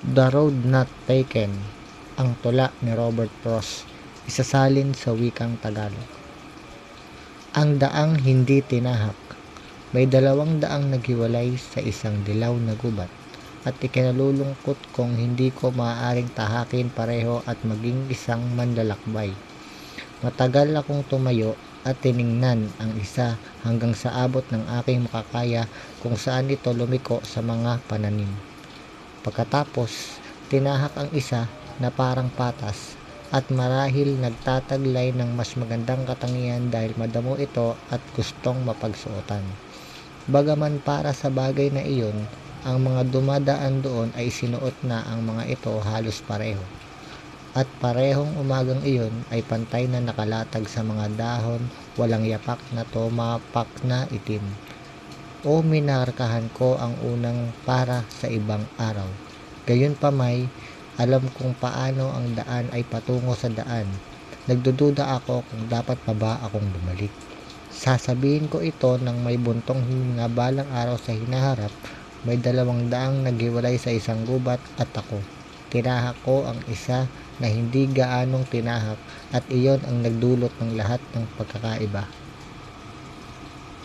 The Road Not Taken, ang tula ni Robert Frost, isasalin sa wikang Tagalog. Ang daang hindi tinahak. May 2 daang naghiwalay sa isang dilaw na gubat, at ikinalulungkot kung hindi ko maaaring tahakin pareho at maging isang manlalakbay. Matagal akong tumayo at tiningnan ang isa hanggang sa abot ng aking makakaya kung saan ito lumiko sa mga pananim. Pagkatapos, tinahak ang isa na parang patas, at marahil nagtataglay ng mas magandang katangian dahil madamo ito at gustong mapagsuotan. Bagaman para sa bagay na iyon, ang mga dumadaan doon ay sinuot na ang mga ito halos pareho. At parehong umagang iyon ay pantay na nakalatag sa mga dahon, walang yapak na tumapak na itim. O minarkahan ko ang unang para sa ibang araw. Gayunpamay, alam kung paano ang daan ay patungo sa daan. Nagdududa ako kung dapat pa ba akong bumalik. Sasabihin ko ito nang may buntong hininga balang araw sa hinaharap. May 2 daang naghiwalay sa isang gubat at ako. Tinahak ko ang isa na hindi gaanong tinahak, at iyon ang nagdulot ng lahat ng pagkakaiba.